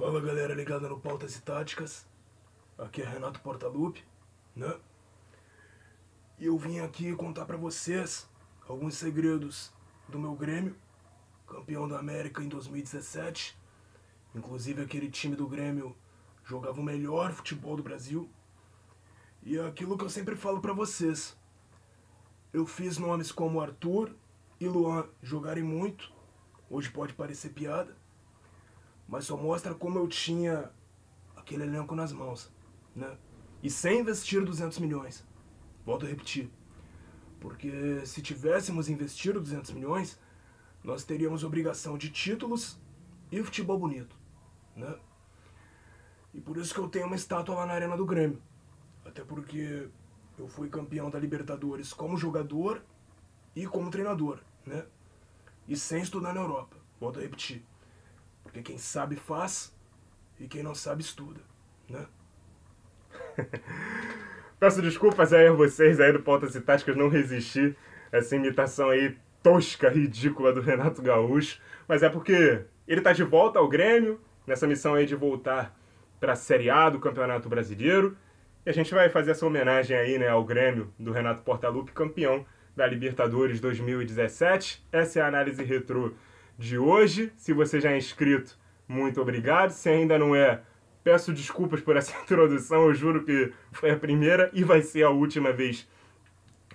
Fala galera ligada no Pautas e Táticas, aqui é Renato Portaluppi, né? E eu vim aqui contar pra vocês alguns segredos do meu Grêmio, campeão da América em 2017. Inclusive aquele time do Grêmio jogava o melhor futebol do Brasil. E é aquilo que eu sempre falo pra vocês. Eu fiz nomes como Arthur e Luan jogarem muito, hoje pode parecer piada, mas só mostra como eu tinha aquele elenco nas mãos, né? E sem investir 200 milhões. Volto a repetir. Porque se tivéssemos investido 200 milhões, nós teríamos obrigação de títulos e futebol bonito, né? E por isso que eu tenho uma estátua lá na Arena do Grêmio. Até porque eu fui campeão da Libertadores como jogador e como treinador, né? E sem estudar na Europa. Volto a repetir. Porque quem sabe faz e quem não sabe estuda, né? Peço desculpas aí a vocês aí do Pautas e Táticas, não resisti a essa imitação aí tosca, ridícula do Renato Gaúcho, mas é porque ele tá de volta ao Grêmio, nessa missão aí de voltar para a Série A do Campeonato Brasileiro, e a gente vai fazer essa homenagem aí, né, ao Grêmio do Renato Portaluppi, campeão da Libertadores 2017. Essa é a análise retrô de hoje. Se você já é inscrito, muito obrigado. Se ainda não é, peço desculpas por essa introdução. Eu juro que foi a primeira e vai ser a última vez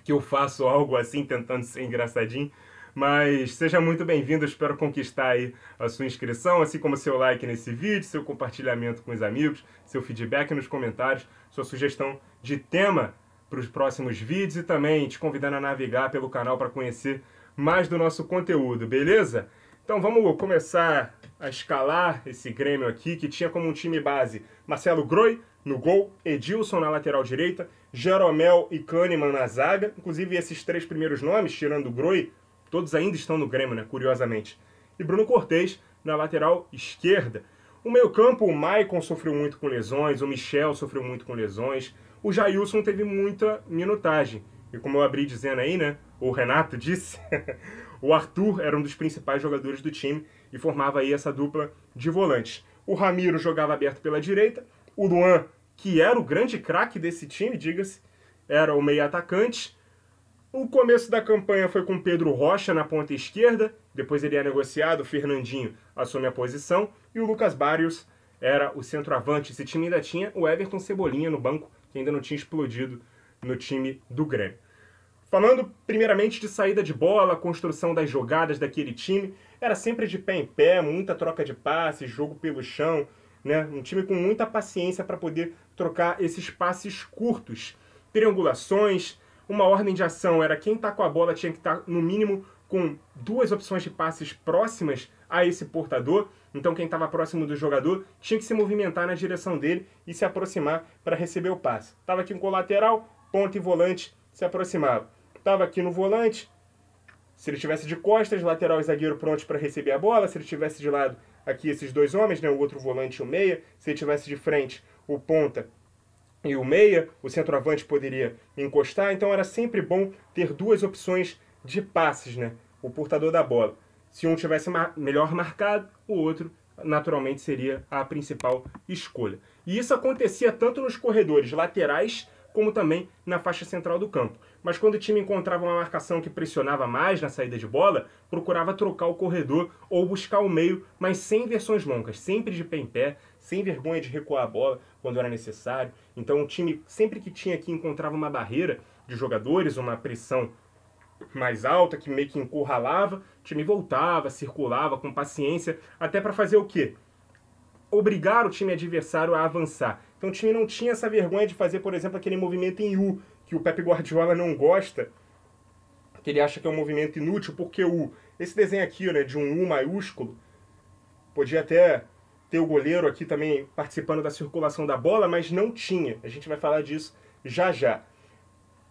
que eu faço algo assim, tentando ser engraçadinho. Mas seja muito bem-vindo, espero conquistar aí a sua inscrição, assim como seu like nesse vídeo, seu compartilhamento com os amigos, seu feedback nos comentários, sua sugestão de tema para os próximos vídeos e também te convidando a navegar pelo canal para conhecer mais do nosso conteúdo, beleza? Então vamos começar a escalar esse Grêmio aqui, que tinha como um time base Marcelo Groi no gol, Edilson na lateral direita, Jeromel e Kahneman na zaga. Inclusive esses três primeiros nomes, tirando o Groi, todos ainda estão no Grêmio, né, curiosamente. E Bruno Cortez na lateral esquerda. O meio-campo, o Maicon sofreu muito com lesões, o Michel sofreu muito com lesões, o Jailson teve muita minutagem. E como eu abri dizendo aí, né, o Renato disse, o Arthur era um dos principais jogadores do time e formava aí essa dupla de volantes. O Ramiro jogava aberto pela direita, o Luan, que era o grande craque desse time, diga-se, era o meio atacante. O começo da campanha foi com Pedro Rocha na ponta esquerda, depois ele é negociado, o Fernandinho assume a posição, e o Lucas Barrios era o centroavante. Esse time ainda tinha o Everton Cebolinha no banco, que ainda não tinha explodido no time do Grêmio. Falando primeiramente de saída de bola, construção das jogadas daquele time, era sempre de pé em pé, muita troca de passes, jogo pelo chão, né? Um time com muita paciência para poder trocar esses passes curtos, triangulações. Uma ordem de ação era quem está com a bola tinha que estar no mínimo com duas opções de passes próximas a esse portador. Então quem estava próximo do jogador tinha que se movimentar na direção dele e se aproximar para receber o passe. Estava aqui com o lateral, ponta e volante se aproximava. Estava aqui no volante, se ele estivesse de costas, lateral e zagueiro prontos para receber a bola. Se ele estivesse de lado, aqui esses dois homens, né, o outro volante e o meia. Se ele estivesse de frente, o ponta e o meia, o centroavante poderia encostar. Então era sempre bom ter duas opções de passes, né, o portador da bola. Se um tivesse melhor marcado, o outro naturalmente seria a principal escolha. E isso acontecia tanto nos corredores laterais como também na faixa central do campo. Mas quando o time encontrava uma marcação que pressionava mais na saída de bola, procurava trocar o corredor ou buscar o meio, mas sem versões longas, sempre de pé em pé, sem vergonha de recuar a bola quando era necessário. Então o time, sempre que tinha aqui, encontrava uma barreira de jogadores, uma pressão mais alta, que meio que encurralava, o time voltava, circulava com paciência, até para fazer o quê? Obrigar o time adversário a avançar. Então o time não tinha essa vergonha de fazer, por exemplo, aquele movimento em U, que o Pep Guardiola não gosta, que ele acha que é um movimento inútil, porque esse desenho aqui, né, de um U maiúsculo, podia até ter o goleiro aqui também participando da circulação da bola, mas não tinha. A gente vai falar disso já já.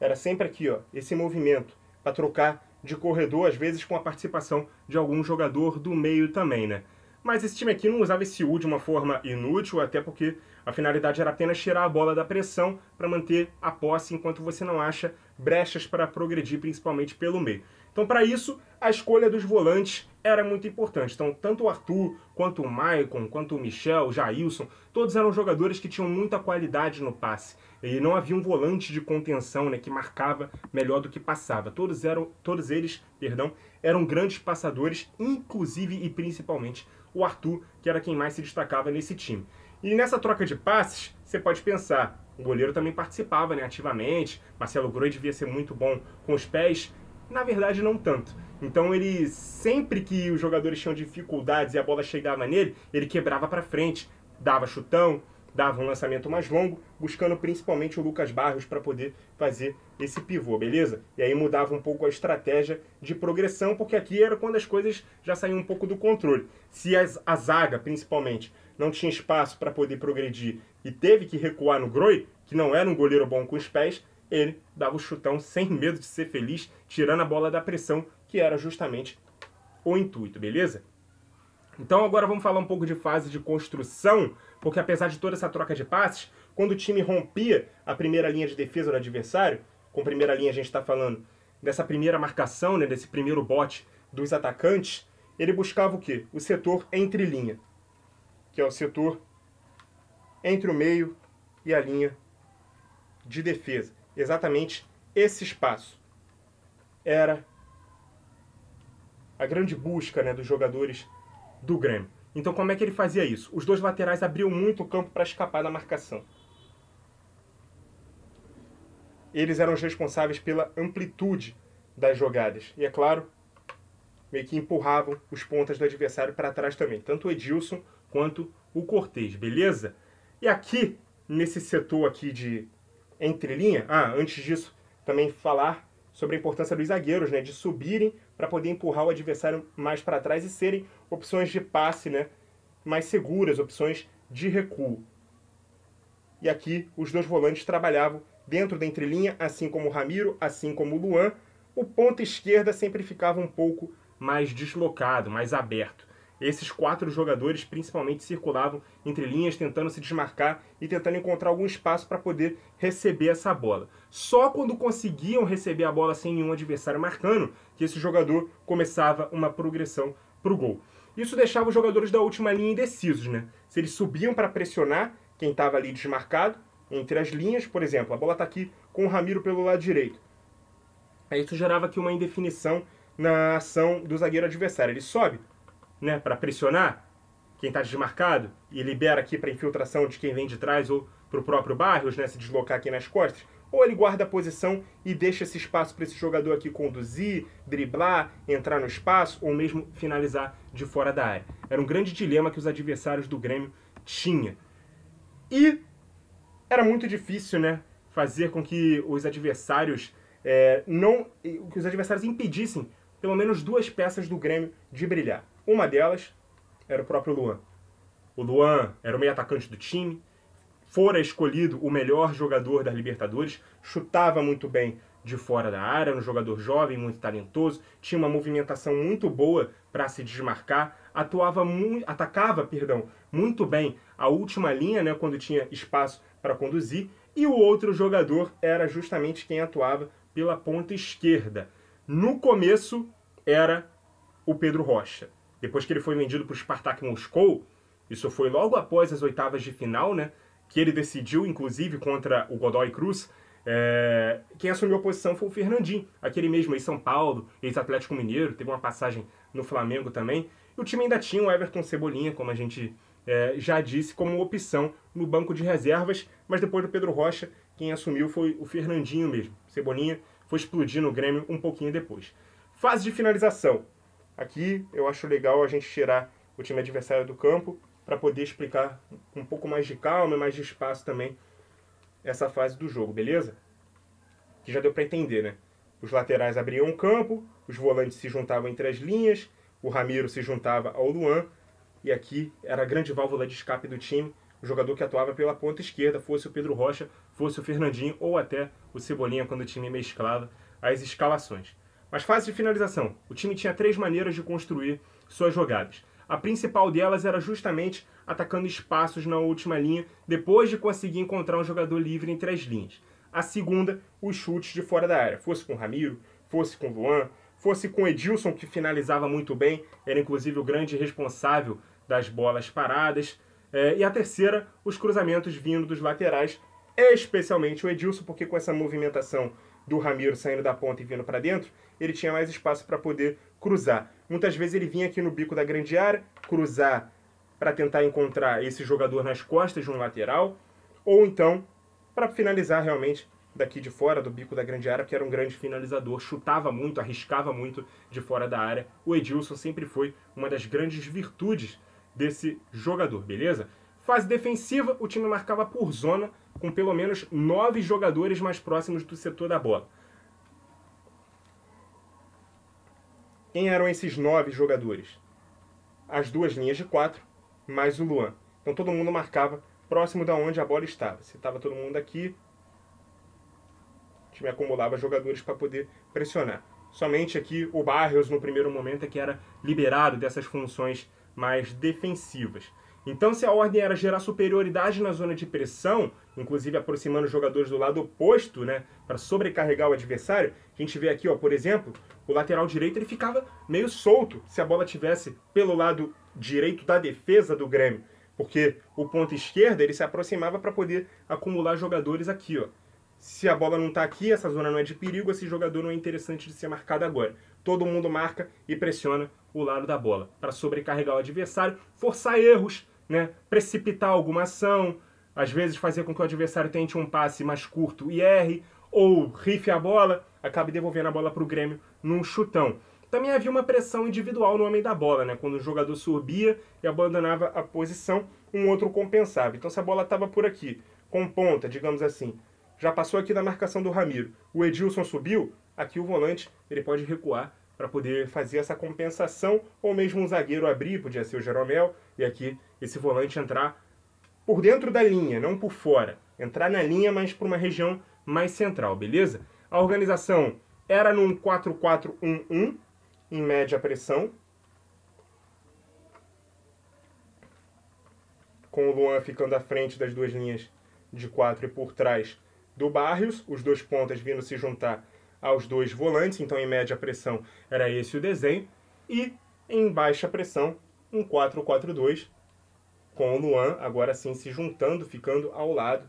Era sempre aqui, ó, esse movimento, para trocar de corredor, às vezes com a participação de algum jogador do meio também, né? Mas esse time aqui não usava esse U de uma forma inútil, até porque a finalidade era apenas tirar a bola da pressão para manter a posse enquanto você não acha brechas para progredir, principalmente pelo meio. Então, para isso, a escolha dos volantes era muito importante. Então, tanto o Arthur, quanto o Maicon, quanto o Michel, o Jailson, todos eram jogadores que tinham muita qualidade no passe. E não havia um volante de contenção, né, que marcava melhor do que passava. Todos eles, eram grandes passadores, inclusive e principalmente o Arthur, que era quem mais se destacava nesse time. E nessa troca de passes, você pode pensar, o goleiro também participava, né, ativamente, Marcelo Groi devia ser muito bom com os pés, na verdade não tanto. Então ele, sempre que os jogadores tinham dificuldades e a bola chegava nele, ele quebrava para frente, dava chutão, dava um lançamento mais longo, buscando principalmente o Lucas Barros para poder fazer esse pivô, beleza? E aí mudava um pouco a estratégia de progressão, porque aqui era quando as coisas já saíam um pouco do controle. Se a zaga, principalmente, não tinha espaço para poder progredir e teve que recuar no Groi, que não era um goleiro bom com os pés, ele dava o chutão sem medo de ser feliz, tirando a bola da pressão, que era justamente o intuito, beleza? Então agora vamos falar um pouco de fase de construção, porque apesar de toda essa troca de passes, quando o time rompia a primeira linha de defesa do adversário, com primeira linha a gente está falando dessa primeira marcação, né, desse primeiro bote dos atacantes, ele buscava o quê? O setor entre linha, que é o setor entre o meio e a linha de defesa. Exatamente esse espaço era a grande busca, né, dos jogadores do Grêmio. Então como é que ele fazia isso? Os dois laterais abriam muito o campo para escapar da marcação. Eles eram os responsáveis pela amplitude das jogadas. E é claro, meio que empurravam os pontas do adversário para trás também. Tanto o Edilson quanto o Cortez, beleza? E aqui, nesse setor aqui de entrelinha, antes disso, também falar sobre a importância dos zagueiros, né, de subirem para poder empurrar o adversário mais para trás e serem opções de passe, né, mais seguras, opções de recuo. E aqui os dois volantes trabalhavam dentro da entrelinha, assim como o Ramiro, assim como o Luan. O ponta esquerda sempre ficava um pouco mais deslocado, mais aberto. Esses quatro jogadores principalmente circulavam entre linhas, tentando se desmarcar e tentando encontrar algum espaço para poder receber essa bola. Só quando conseguiam receber a bola sem nenhum adversário marcando, que esse jogador começava uma progressão para o gol. Isso deixava os jogadores da última linha indecisos, né? Se eles subiam para pressionar quem estava ali desmarcado, entre as linhas, por exemplo, a bola está aqui com o Ramiro pelo lado direito. Aí isso gerava aqui uma indefinição na ação do zagueiro adversário. Ele sobe, né, para pressionar quem está desmarcado e libera aqui para infiltração de quem vem de trás ou para o próprio Barros, né, se deslocar aqui nas costas, ou ele guarda a posição e deixa esse espaço para esse jogador aqui conduzir, driblar, entrar no espaço ou mesmo finalizar de fora da área. Era um grande dilema que os adversários do Grêmio tinham. E era muito difícil, né, fazer com que os adversários que os adversários impedissem pelo menos duas peças do Grêmio de brilhar. Uma delas era o próprio Luan. O Luan era o meio atacante do time, fora escolhido o melhor jogador da Libertadores, chutava muito bem de fora da área, era um jogador jovem, muito talentoso, tinha uma movimentação muito boa para se desmarcar, atacava muito bem a última linha, né, quando tinha espaço para conduzir, e o outro jogador era justamente quem atuava pela ponta esquerda. No começo era o Pedro Rocha. Depois que ele foi vendido para o Spartak Moscou, isso foi logo após as oitavas de final, né, que ele decidiu, inclusive, contra o Godoy Cruz, quem assumiu a posição foi o Fernandinho, aquele mesmo ex-São Paulo, ex-Atlético Mineiro, teve uma passagem no Flamengo também. E o time ainda tinha o Everton Cebolinha, como a gente já disse, como opção no banco de reservas, mas depois do Pedro Rocha, quem assumiu foi o Fernandinho mesmo. Cebolinha foi explodir no Grêmio um pouquinho depois. Fase de finalização. Aqui eu acho legal a gente tirar o time adversário do campo para poder explicar um pouco mais de calma e mais de espaço também essa fase do jogo, beleza? Que já deu para entender, né? Os laterais abriam o campo, os volantes se juntavam entre as linhas, o Ramiro se juntava ao Luan, e aqui era a grande válvula de escape do time, o jogador que atuava pela ponta esquerda, fosse o Pedro Rocha, fosse o Fernandinho ou até o Cebolinha, quando o time mesclava as escalações. Mas fase de finalização. O time tinha 3 maneiras de construir suas jogadas. A principal delas era justamente atacando espaços na última linha, depois de conseguir encontrar um jogador livre entre as linhas. A segunda, os chutes de fora da área. Fosse com o Ramiro, fosse com o Luan, fosse com Edilson, que finalizava muito bem, era inclusive o grande responsável das bolas paradas. E a terceira, os cruzamentos vindo dos laterais, especialmente o Edilson, porque com essa movimentação do Ramiro saindo da ponta e vindo para dentro, ele tinha mais espaço para poder cruzar. Muitas vezes ele vinha aqui no bico da grande área, cruzar para tentar encontrar esse jogador nas costas de um lateral, ou então para finalizar realmente daqui de fora, do bico da grande área, porque era um grande finalizador, chutava muito, arriscava muito de fora da área. O Edilson sempre foi uma das grandes virtudes desse jogador, beleza? Fase defensiva, o time marcava por zona, com pelo menos 9 jogadores mais próximos do setor da bola. Quem eram esses 9 jogadores? As duas linhas de 4, mais o Luan. Então todo mundo marcava próximo da onde a bola estava. Se estava todo mundo aqui, o time acumulava jogadores para poder pressionar. Somente aqui o Barrios, no primeiro momento, é que era liberado dessas funções mais defensivas. Então, se a ordem era gerar superioridade na zona de pressão, inclusive aproximando os jogadores do lado oposto, né, para sobrecarregar o adversário, a gente vê aqui, ó, por exemplo, o lateral direito ele ficava meio solto se a bola tivesse pelo lado direito da defesa do Grêmio, porque o ponto esquerdo ele se aproximava para poder acumular jogadores aqui, ó. Se a bola não está aqui, essa zona não é de perigo, esse jogador não é interessante de ser marcado agora. Todo mundo marca e pressiona o lado da bola para sobrecarregar o adversário, forçar erros, né? Precipitar alguma ação, às vezes fazer com que o adversário tente um passe mais curto e erre, ou rife a bola, acabe devolvendo a bola para o Grêmio num chutão. Também havia uma pressão individual no homem da bola, né? Quando o jogador subia e abandonava a posição, um outro compensava. Então se a bola estava por aqui, com ponta, digamos assim, já passou aqui da marcação do Ramiro, o Edilson subiu, aqui o volante ele pode recuar para poder fazer essa compensação, ou mesmo um zagueiro abrir, podia ser o Jeromel, e aqui esse volante entrar por dentro da linha, não por fora. Entrar na linha, mas por uma região mais central, beleza? A organização era num 4-4-1-1, em média pressão, com o Luan ficando à frente das duas linhas de 4 e por trás do Barrios, os dois pontas vindo se juntar aos dois volantes, então em média pressão era esse o desenho, e em baixa pressão um 4-4-2, com o Luan agora sim se juntando, ficando ao lado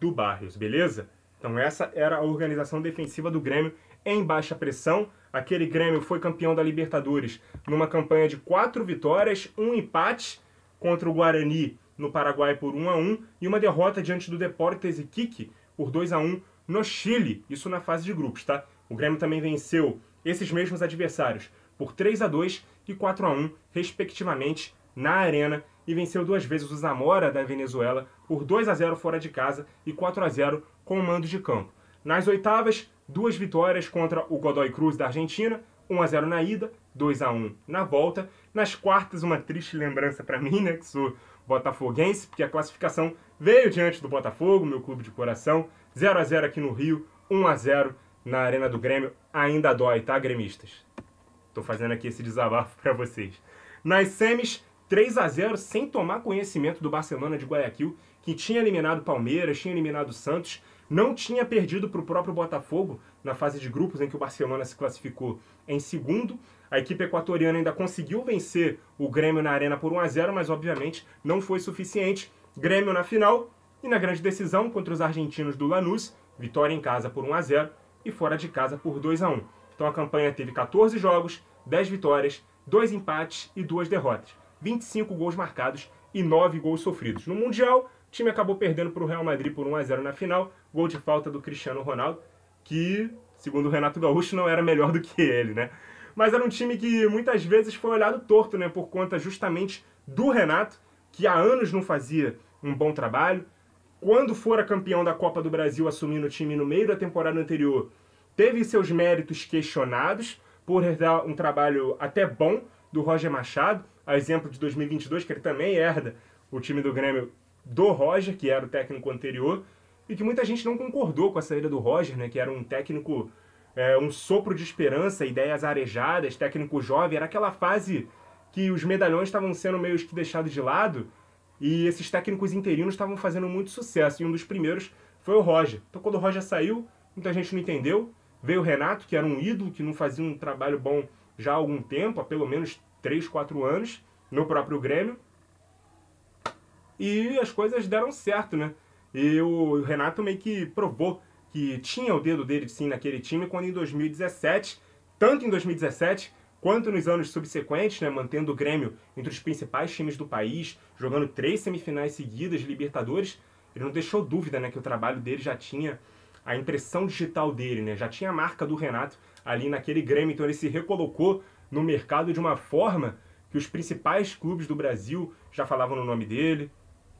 do Barrios, beleza? Então essa era a organização defensiva do Grêmio em baixa pressão. Aquele Grêmio foi campeão da Libertadores numa campanha de 4 vitórias, 1 empate contra o Guarani no Paraguai por 1-1 e uma derrota diante do Deportes Iquique por 2-1 no Chile, isso na fase de grupos, tá? O Grêmio também venceu esses mesmos adversários por 3-2 e 4-1, respectivamente, na Arena, e venceu 2 vezes o Zamora da Venezuela por 2-0 fora de casa e 4-0 com o mando de campo. Nas oitavas, 2 vitórias contra o Godoy Cruz da Argentina, 1-0 na ida, 2-1 na volta. Nas quartas, uma triste lembrança para mim, né, que sou botafoguense, porque a classificação veio diante do Botafogo, meu clube de coração, 0-0 aqui no Rio, 1-0 na Arena do Grêmio. Ainda dói, tá, gremistas? Tô fazendo aqui esse desabafo para vocês. Nas semis, 3-0 sem tomar conhecimento do Barcelona de Guayaquil, que tinha eliminado Palmeiras, tinha eliminado Santos, não tinha perdido para o próprio Botafogo na fase de grupos em que o Barcelona se classificou em segundo. A equipe equatoriana ainda conseguiu vencer o Grêmio na Arena por 1-0, mas obviamente não foi suficiente. Grêmio na final e na grande decisão contra os argentinos do Lanús, vitória em casa por 1-0 e fora de casa por 2-1. Então a campanha teve 14 jogos, 10 vitórias, 2 empates e 2 derrotas. 25 gols marcados e 9 gols sofridos. No Mundial, o time acabou perdendo para o Real Madrid por 1-0 na final, gol de falta do Cristiano Ronaldo, que, segundo o Renato Gaúcho, não era melhor do que ele, né? Mas era um time que muitas vezes foi olhado torto, né? Por conta justamente do Renato, que há anos não fazia um bom trabalho. Quando fora campeão da Copa do Brasil assumindo o time no meio da temporada anterior, teve seus méritos questionados por dar um trabalho até bom do Roger Machado, a exemplo de 2022, que ele também herda o time do Grêmio do Roger, que era o técnico anterior, e que muita gente não concordou com a saída do Roger, né, que era um técnico, um sopro de esperança, ideias arejadas, técnico jovem. Era aquela fase que os medalhões estavam sendo meio que deixados de lado e esses técnicos interinos estavam fazendo muito sucesso, e um dos primeiros foi o Roger. Então quando o Roger saiu, muita gente não entendeu, Veio o Renato, que era um ídolo, que não fazia um trabalho bom já há algum tempo, há pelo menos 3, 4 anos, no próprio Grêmio. E as coisas deram certo, né? E o Renato meio que provou que tinha o dedo dele sim naquele time, quando em 2017, tanto em 2017 quanto nos anos subsequentes, né, mantendo o Grêmio entre os principais times do país, jogando 3 semifinais seguidas de Libertadores, ele não deixou dúvida, né, que o trabalho dele já tinha a impressão digital dele, né, já tinha a marca do Renato ali naquele Grêmio, então ele se recolocou no mercado de uma forma que os principais clubes do Brasil já falavam no nome dele,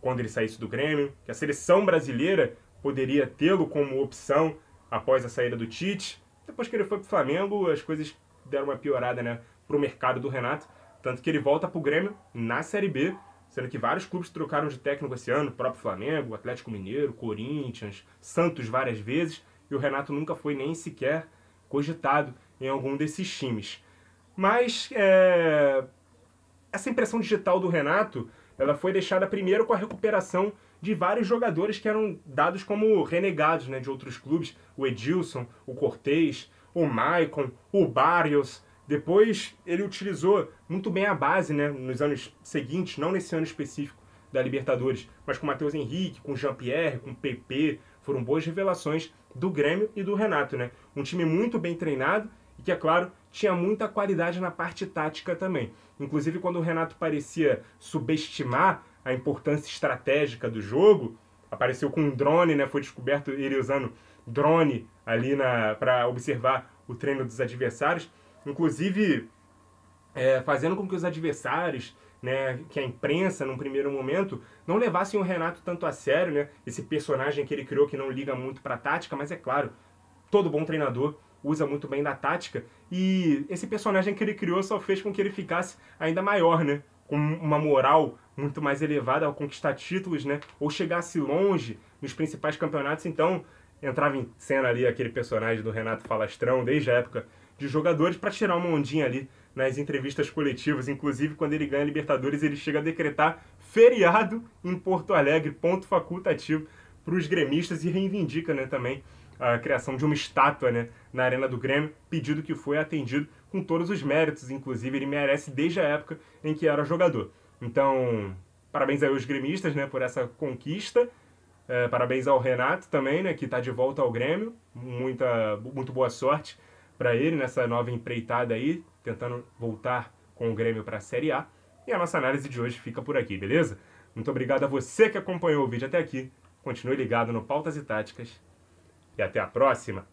quando ele saísse do Grêmio, que a seleção brasileira poderia tê-lo como opção após a saída do Tite. Depois que ele foi pro Flamengo, as coisas deram uma piorada, né, pro mercado do Renato, tanto que ele volta pro Grêmio na Série B, sendo que vários clubes trocaram de técnico esse ano, o próprio Flamengo, Atlético Mineiro, Corinthians, Santos várias vezes, e o Renato nunca foi nem sequer cogitado em algum desses times. Mas essa impressão digital do Renato, ela foi deixada primeiro com a recuperação de vários jogadores que eram dados como renegados, né, de outros clubes. O Edilson, o Cortez, o Maicon, o Barrios. Depois ele utilizou muito bem a base, né, nos anos seguintes, não nesse ano específico da Libertadores, mas com o Matheus Henrique, com o Jean-Pierre, com o PP. Foram boas revelações do Grêmio e do Renato, né? Um time muito bem treinado e que, é claro, tinha muita qualidade na parte tática também. Inclusive, quando o Renato parecia subestimar a importância estratégica do jogo, apareceu com um drone, né? Foi descoberto ele usando drone ali para observar o treino dos adversários. Inclusive, fazendo com que os adversários, né, que a imprensa, num primeiro momento, não levassem o Renato tanto a sério, né? Esse personagem que ele criou que não liga muito para a tática, mas é claro, todo bom treinador usa muito bem da tática, e esse personagem que ele criou só fez com que ele ficasse ainda maior, né? Com uma moral muito mais elevada ao conquistar títulos, né? Ou chegasse longe nos principais campeonatos. Então entrava em cena ali aquele personagem do Renato Falastrão, desde a época de jogadores, para tirar uma ondinha ali nas entrevistas coletivas. Inclusive, quando ele ganha a Libertadores, ele chega a decretar feriado em Porto Alegre, ponto facultativo para os gremistas, e reivindica, né, também a criação de uma estátua, né, na Arena do Grêmio, pedido que foi atendido com todos os méritos. Inclusive, ele merece desde a época em que era jogador. Então, parabéns aí aos gremistas, né, por essa conquista. Parabéns ao Renato também, né, que está de volta ao Grêmio. Muito boa sorte para ele nessa nova empreitada aí, tentando voltar com o Grêmio para a Série A. E a nossa análise de hoje fica por aqui, beleza? Muito obrigado a você que acompanhou o vídeo até aqui. Continue ligado no Pautas e Táticas. E até a próxima!